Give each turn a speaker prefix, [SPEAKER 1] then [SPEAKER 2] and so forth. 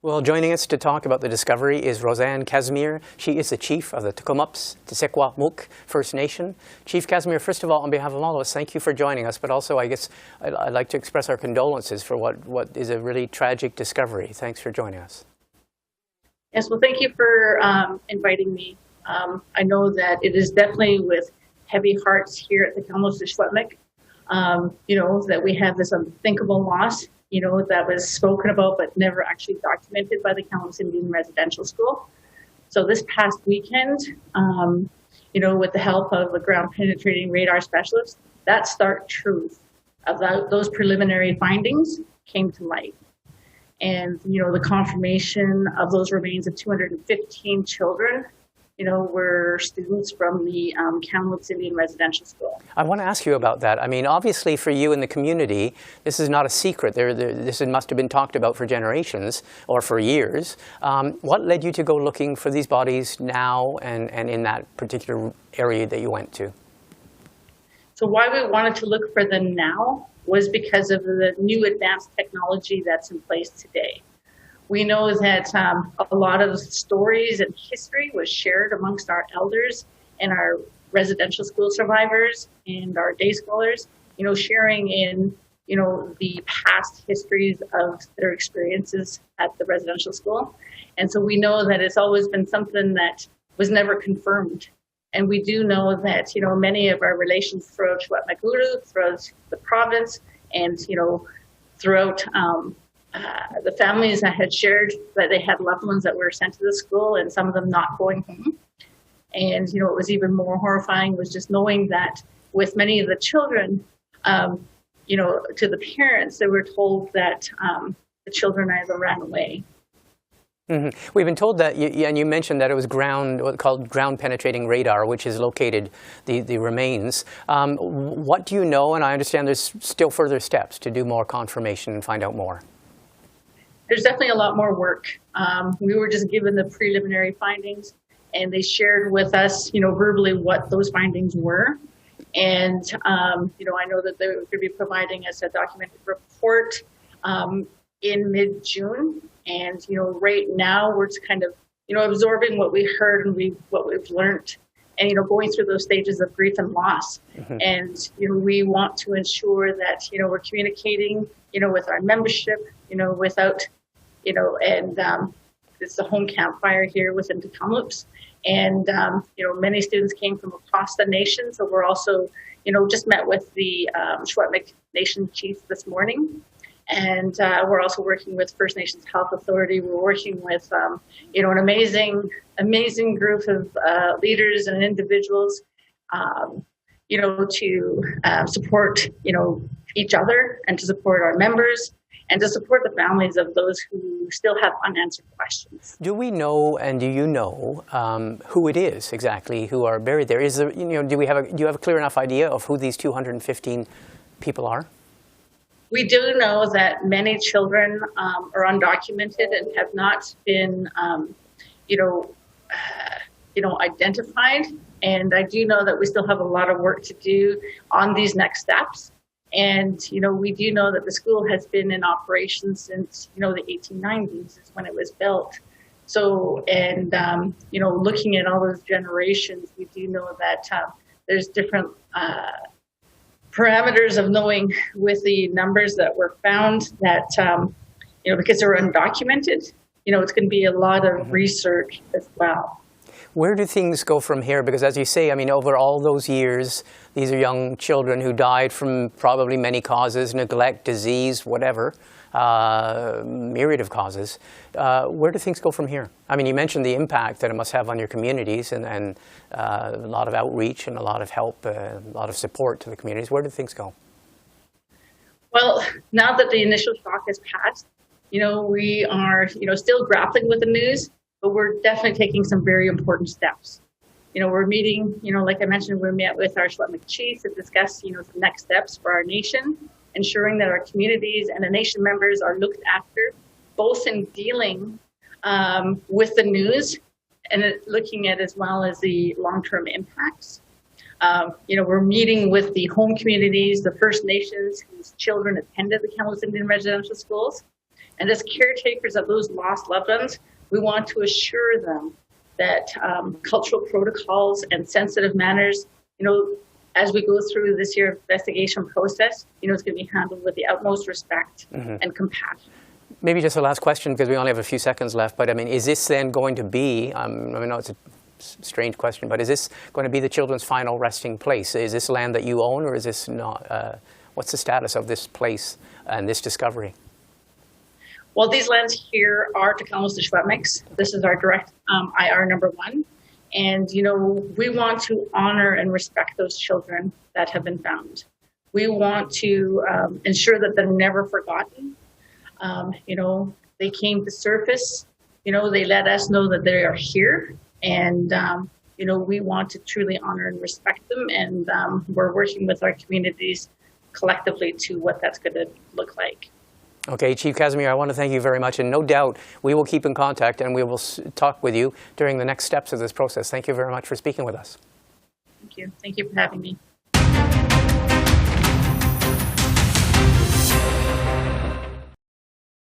[SPEAKER 1] Well, joining us to talk about the discovery is Rosanne Casimir. She is the chief of the Tk'emlups, the Secwépemc First Nation. Chief Casimir, first of all, on behalf of all of us, thank you for joining us, but also I guess I'd like to express our condolences for what is a really tragic discovery. Thanks for joining us.
[SPEAKER 2] Yes, well, thank you for inviting me. I know that it is definitely with heavy hearts here at the Kamloops Secwépemc, that we have this unthinkable loss, that was spoken about but never actually documented by the Kamloops Indian Residential School. So this past weekend, with the help of a ground penetrating radar specialist, that stark truth about those preliminary findings came to light. And, the confirmation of those remains of 215 children, were students from the Kamloops Indian Residential School.
[SPEAKER 1] I want to ask you about that. I mean, obviously for you in the community, this is not a secret. This must have been talked about for generations or for years. What led you to go looking for these bodies now and in that particular area that you went to?
[SPEAKER 2] So why we wanted to look for them now was because of the new advanced technology that's in place today. We know that a lot of stories and history was shared amongst our elders and our residential school survivors and our day scholars, sharing in, the past histories of their experiences at the residential school. And so we know that it's always been something that was never confirmed. And we do know that, many of our relations throughout Secwépemc, throughout the province, and, throughout the families that had shared that they had loved ones that were sent to the school and some of them not going home. And, it was even more horrifying was just knowing that with many of the children, to the parents, they were told that the children either ran away.
[SPEAKER 1] Mm-hmm. We've been told that, and you mentioned that it was called ground penetrating radar, which has located the remains. What do you know? And I understand there's still further steps to do more confirmation and find out more.
[SPEAKER 2] There's definitely a lot more work. We were just given the preliminary findings, and they shared with us, verbally what those findings were. And, I know that they're going to be providing us a documented report in mid-June. And, right now we're just kind of, absorbing what we heard and what we've learned and, going through those stages of grief and loss. Mm-hmm. And, we want to ensure that, we're communicating, with our membership, without, it's the home campfire here within the Kamloops. And, many students came from across the nation. So we're also, just met with the Secwépemc Nation chief this morning. And we're also working with First Nations Health Authority. We're working with, an amazing group of leaders and individuals, to support, each other and to support our members and to support the families of those who still have unanswered questions.
[SPEAKER 1] Do we know, and do you know, who it is exactly who are buried there? Is there, do you have a clear enough idea of who these 215 people are?
[SPEAKER 2] We do know that many children are undocumented and have not been, identified. And I do know that we still have a lot of work to do on these next steps. And, we do know that the school has been in operation since, the 1890s is when it was built. So, and, looking at all those generations, we do know that there's different parameters of knowing with the numbers that were found that, because they're undocumented, it's going to be a lot of research as well.
[SPEAKER 1] Where do things go from here? Because as you say, over all those years, these are young children who died from probably many causes, neglect, disease, whatever, myriad of causes. Where do things go from here? You mentioned the impact that it must have on your communities and a lot of outreach and a lot of help, a lot of support to the communities. Where do things go?
[SPEAKER 2] Well, now that the initial shock has passed, we are, still grappling with the news, but we're definitely taking some very important steps. We're meeting, like I mentioned, we met with our Secwépemc chief to discuss, the next steps for our nation, ensuring that our communities and the nation members are looked after, both in dealing with the news and looking at as well as the long-term impacts. We're meeting with the home communities, the First Nations whose children attended the Kamloops Indian Residential Schools, And as caretakers of those lost loved ones, we want to assure them that cultural protocols and sensitive manners, as we go through this year investigation process, it's going to be handled with the utmost respect and compassion.
[SPEAKER 1] Maybe just a last question, because we only have a few seconds left, but I mean, is this then going to be, I know it's a strange question, but is this going to be the children's final resting place? Is this land that you own, or is this not? What's the status of this place and this discovery?
[SPEAKER 2] Well, these lands here are Tk'emlups to Secwépemc. This is our direct IR number 1. And, we want to honor and respect those children that have been found. We want to ensure that they're never forgotten. They came to surface, they let us know that they are here. And, we want to truly honor and respect them. And we're working with our communities collectively to what that's going to look like.
[SPEAKER 1] Okay, Chief Casimir, I want to thank you very much, and no doubt we will keep in contact and we will talk with you during the next steps of this process. Thank you very much for speaking with us.
[SPEAKER 2] Thank you. Thank you for having me.